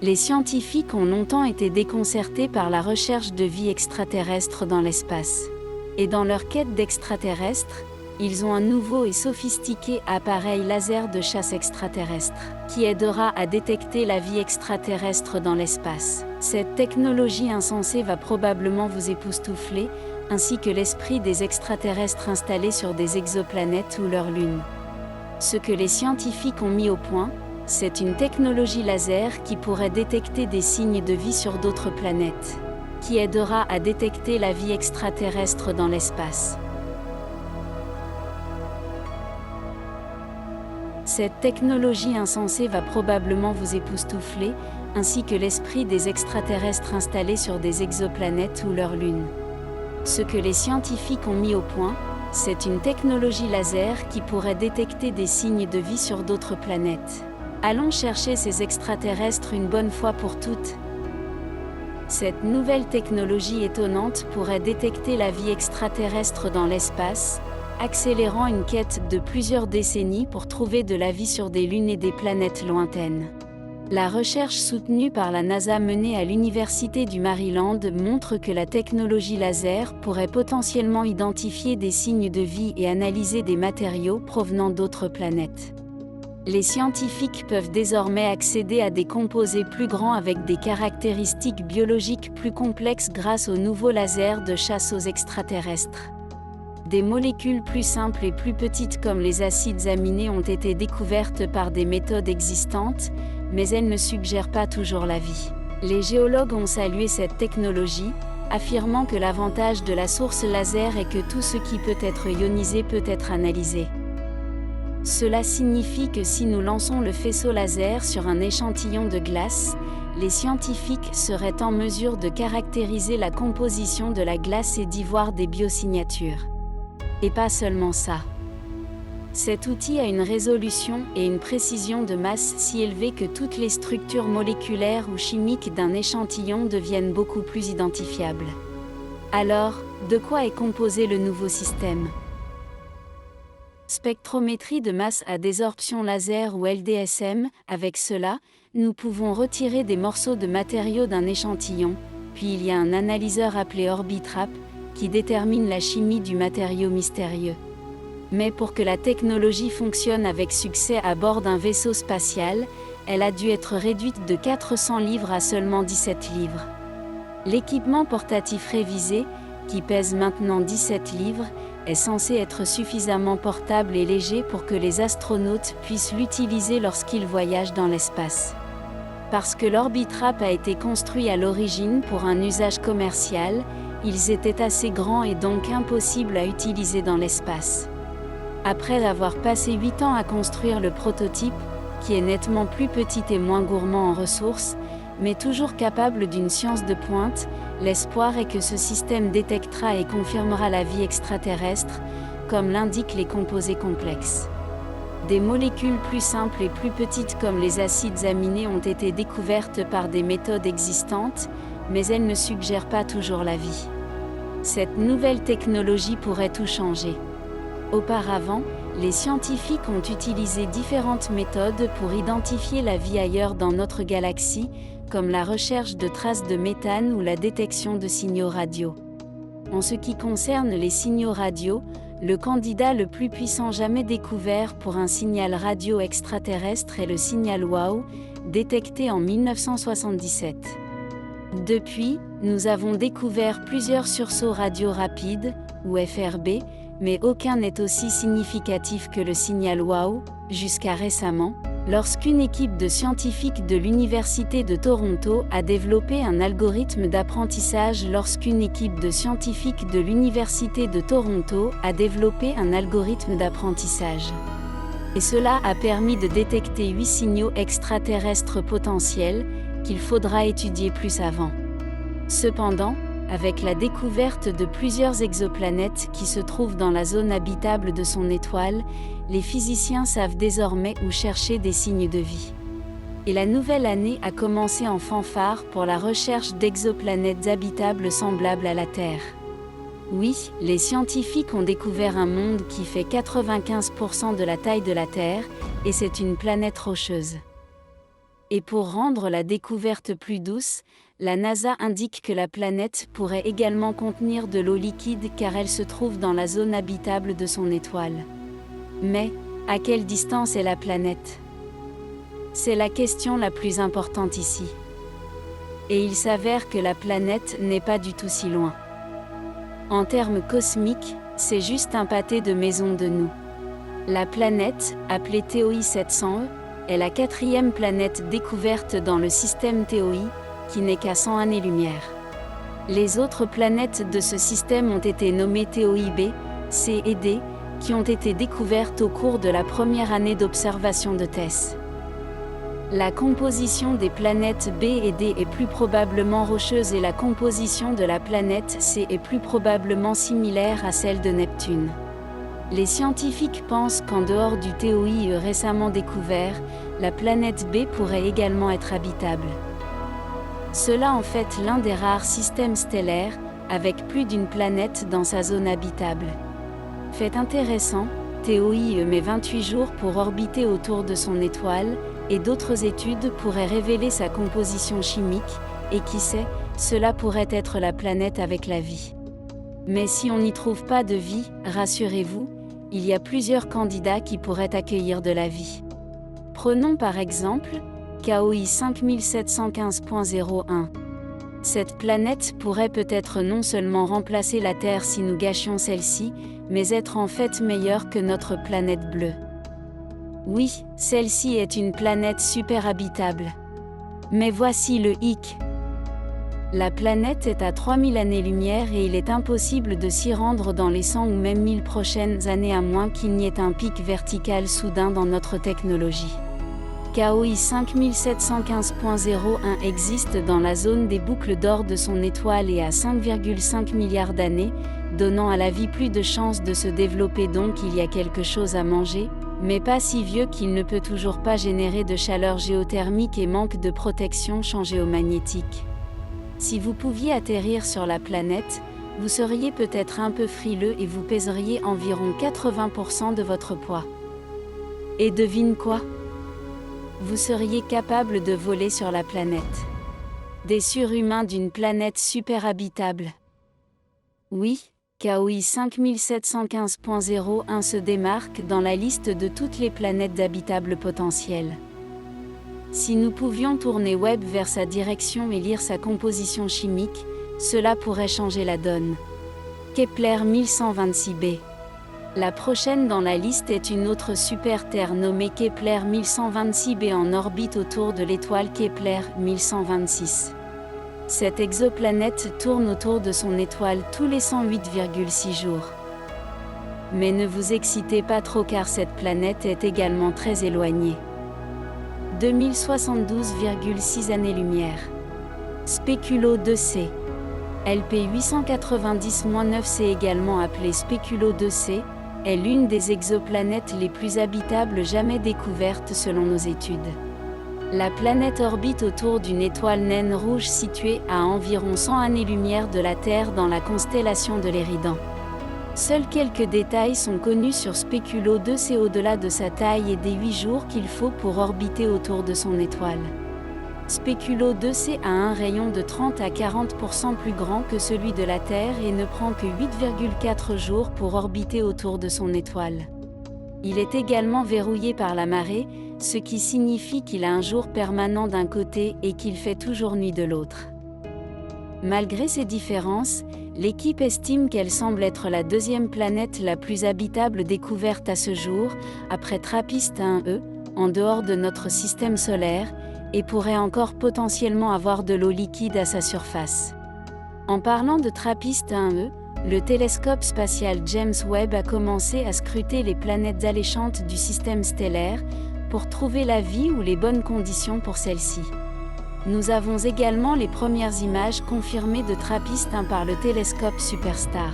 Les scientifiques ont longtemps été déconcertés par la recherche de vie extraterrestre dans l'espace. Et dans leur quête d'extraterrestres, ils ont un nouveau et sophistiqué appareil laser de chasse extraterrestre, qui aidera à détecter la vie extraterrestre dans l'espace. Cette technologie insensée va probablement vous époustoufler, ainsi que l'esprit des extraterrestres installés sur des exoplanètes ou leurs lunes. Ce que les scientifiques ont mis au point, c'est une technologie laser qui pourrait détecter des signes de vie sur d'autres planètes, qui aidera à détecter la vie extraterrestre dans l'espace. Cette technologie insensée va probablement vous époustoufler, ainsi que l'esprit des extraterrestres installés sur des exoplanètes ou leurs lunes. Ce que les scientifiques ont mis au point, c'est une technologie laser qui pourrait détecter des signes de vie sur d'autres planètes. Allons chercher ces extraterrestres une bonne fois pour toutes. Cette nouvelle technologie étonnante pourrait détecter la vie extraterrestre dans l'espace, accélérant une quête de plusieurs décennies pour trouver de la vie sur des lunes et des planètes lointaines. La recherche soutenue par la NASA menée à l'Université du Maryland montre que la technologie laser pourrait potentiellement identifier des signes de vie et analyser des matériaux provenant d'autres planètes. Les scientifiques peuvent désormais accéder à des composés plus grands avec des caractéristiques biologiques plus complexes grâce aux nouveaux lasers de chasse aux extraterrestres. Des molécules plus simples et plus petites comme les acides aminés ont été découvertes par des méthodes existantes, mais elles ne suggèrent pas toujours la vie. Les géologues ont salué cette technologie, affirmant que l'avantage de la source laser est que tout ce qui peut être ionisé peut être analysé. Cela signifie que si nous lançons le faisceau laser sur un échantillon de glace, les scientifiques seraient en mesure de caractériser la composition de la glace et d'y voir des biosignatures. Et pas seulement ça. Cet outil a une résolution et une précision de masse si élevées que toutes les structures moléculaires ou chimiques d'un échantillon deviennent beaucoup plus identifiables. Alors, de quoi est composé le nouveau système ? Spectrométrie de masse à désorption laser ou LDSM, avec cela, nous pouvons retirer des morceaux de matériaux d'un échantillon, puis il y a un analyseur appelé Orbitrap, qui détermine la chimie du matériau mystérieux. Mais pour que la technologie fonctionne avec succès à bord d'un vaisseau spatial, elle a dû être réduite de 400 livres à seulement 17 livres. L'équipement portatif révisé, qui pèse maintenant 17 livres, est censé être suffisamment portable et léger pour que les astronautes puissent l'utiliser lorsqu'ils voyagent dans l'espace. Parce que l'Orbitrap a été construit à l'origine pour un usage commercial, ils étaient assez grands et donc impossibles à utiliser dans l'espace. Après avoir passé 8 ans à construire le prototype, qui est nettement plus petit et moins gourmand en ressources, mais toujours capable d'une science de pointe, l'espoir est que ce système détectera et confirmera la vie extraterrestre, comme l'indiquent les composés complexes. Des molécules plus simples et plus petites comme les acides aminés ont été découvertes par des méthodes existantes, mais elles ne suggèrent pas toujours la vie. Cette nouvelle technologie pourrait tout changer. Auparavant, les scientifiques ont utilisé différentes méthodes pour identifier la vie ailleurs dans notre galaxie, comme la recherche de traces de méthane ou la détection de signaux radio. En ce qui concerne les signaux radio, le candidat le plus puissant jamais découvert pour un signal radio extraterrestre est le signal WOW, détecté en 1977. Depuis, nous avons découvert plusieurs sursauts radio rapides, ou FRB, mais aucun n'est aussi significatif que le signal WOW, jusqu'à récemment, lorsqu'une équipe de scientifiques de l'Université de Toronto a développé un algorithme d'apprentissage lorsqu'une équipe de scientifiques de l'Université de Toronto a développé un algorithme d'apprentissage. Et cela a permis de détecter 8 signaux extraterrestres potentiels, qu'il faudra étudier plus avant. Cependant, avec la découverte de plusieurs exoplanètes qui se trouvent dans la zone habitable de son étoile, les physiciens savent désormais où chercher des signes de vie. Et la nouvelle année a commencé en fanfare pour la recherche d'exoplanètes habitables semblables à la Terre. Oui, les scientifiques ont découvert un monde qui fait 95% de la taille de la Terre, et c'est une planète rocheuse. Et pour rendre la découverte plus douce, la NASA indique que la planète pourrait également contenir de l'eau liquide car elle se trouve dans la zone habitable de son étoile. Mais, à quelle distance est la planète ? C'est la question la plus importante ici. Et il s'avère que la planète n'est pas du tout si loin. En termes cosmiques, c'est juste un pâté de maisons de nous. La planète, appelée TOI 700e, est la 4e planète découverte dans le système TOI, qui n'est qu'à 100 années-lumière. Les autres planètes de ce système ont été nommées TOI B, C et D, qui ont été découvertes au cours de la première année d'observation de TESS. La composition des planètes B et D est plus probablement rocheuse et la composition de la planète C est plus probablement similaire à celle de Neptune. Les scientifiques pensent qu'en dehors du TOI récemment découvert, la planète B pourrait également être habitable. Cela en fait l'un des rares systèmes stellaires, avec plus d'une planète dans sa zone habitable. Fait intéressant, TOI met 28 jours pour orbiter autour de son étoile, et d'autres études pourraient révéler sa composition chimique, et qui sait, cela pourrait être la planète avec la vie. Mais si on n'y trouve pas de vie, rassurez-vous, il y a plusieurs candidats qui pourraient accueillir de la vie. Prenons par exemple, KOI 5715.01. Cette planète pourrait peut-être non seulement remplacer la Terre si nous gâchions celle-ci, mais être en fait meilleure que notre planète bleue. Oui, celle-ci est une planète super habitable. Mais voici le hic. La planète est à 3000 années-lumière et il est impossible de s'y rendre dans les 100 ou même 1000 prochaines années à moins qu'il n'y ait un pic vertical soudain dans notre technologie. KOI 5715.01 existe dans la zone des boucles d'or de son étoile et à 5,5 milliards d'années, donnant à la vie plus de chances de se développer, donc il y a quelque chose à manger, mais pas si vieux qu'il ne peut toujours pas générer de chaleur géothermique et manque de protection géomagnétique. Si vous pouviez atterrir sur la planète, vous seriez peut-être un peu frileux et vous pèseriez environ 80% de votre poids. Et devine quoi ? Vous seriez capable de voler sur la planète. Des surhumains d'une planète super habitable. Oui, KOI 5715.01 se démarque dans la liste de toutes les planètes habitables potentielles. Si nous pouvions tourner Webb vers sa direction et lire sa composition chimique, cela pourrait changer la donne. Kepler 1126b. La prochaine dans la liste est une autre super-Terre nommée Kepler 1126b en orbite autour de l'étoile Kepler 1126. Cette exoplanète tourne autour de son étoile tous les 108,6 jours. Mais ne vous excitez pas trop car cette planète est également très éloignée. 2072,6 années-lumière. Spéculo 2c. LP 890-9c également appelée Spéculo 2c, est l'une des exoplanètes les plus habitables jamais découvertes selon nos études. La planète orbite autour d'une étoile naine rouge située à environ 100 années-lumière de la Terre dans la constellation de l'Éridan. Seuls quelques détails sont connus sur Spéculo 2c au-delà de sa taille et des 8 jours qu'il faut pour orbiter autour de son étoile. Spéculo 2c a un rayon de 30 à 40% plus grand que celui de la Terre et ne prend que 8,4 jours pour orbiter autour de son étoile. Il est également verrouillé par la marée, ce qui signifie qu'il a un jour permanent d'un côté et qu'il fait toujours nuit de l'autre. Malgré ces différences, l'équipe estime qu'elle semble être la deuxième planète la plus habitable découverte à ce jour, après TRAPPIST-1e, en dehors de notre système solaire, et pourrait encore potentiellement avoir de l'eau liquide à sa surface. En parlant de TRAPPIST-1e, le télescope spatial James Webb a commencé à scruter les planètes alléchantes du système stellaire, pour trouver la vie ou les bonnes conditions pour celle-ci. Nous avons également les premières images confirmées de TRAPPIST-1 par le télescope Superstar.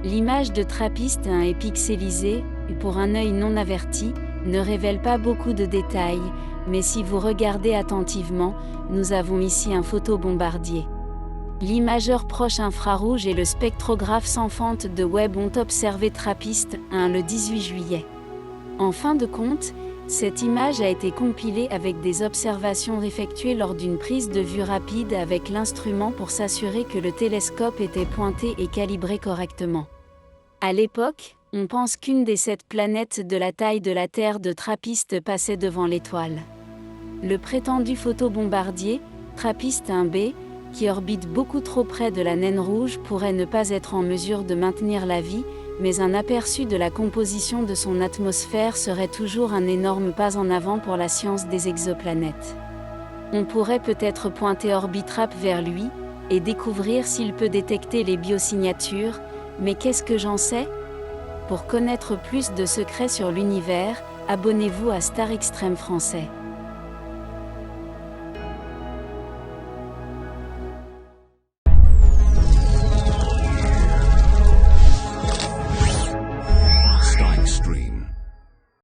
L'image de TRAPPIST-1 est pixelisée, et pour un œil non averti, ne révèle pas beaucoup de détails, mais si vous regardez attentivement, nous avons ici un photobombardier. L'imageur proche infrarouge et le spectrographe sans fente de Webb ont observé TRAPPIST-1 le 18 juillet. En fin de compte, Cette image a été compilée avec des observations effectuées lors d'une prise de vue rapide avec l'instrument pour s'assurer que le télescope était pointé et calibré correctement. À l'époque, on pense qu'une des 7 planètes de la taille de la Terre de TRAPPIST passait devant l'étoile. Le prétendu photobombardier, TRAPPIST 1b, qui orbite beaucoup trop près de la naine rouge pourrait ne pas être en mesure de maintenir la vie, mais un aperçu de la composition de son atmosphère serait toujours un énorme pas en avant pour la science des exoplanètes. On pourrait peut-être pointer Orbitrap vers lui, et découvrir s'il peut détecter les biosignatures, mais qu'est-ce que j'en sais ? Pour connaître plus de secrets sur l'univers, abonnez-vous à Star Extrême Français.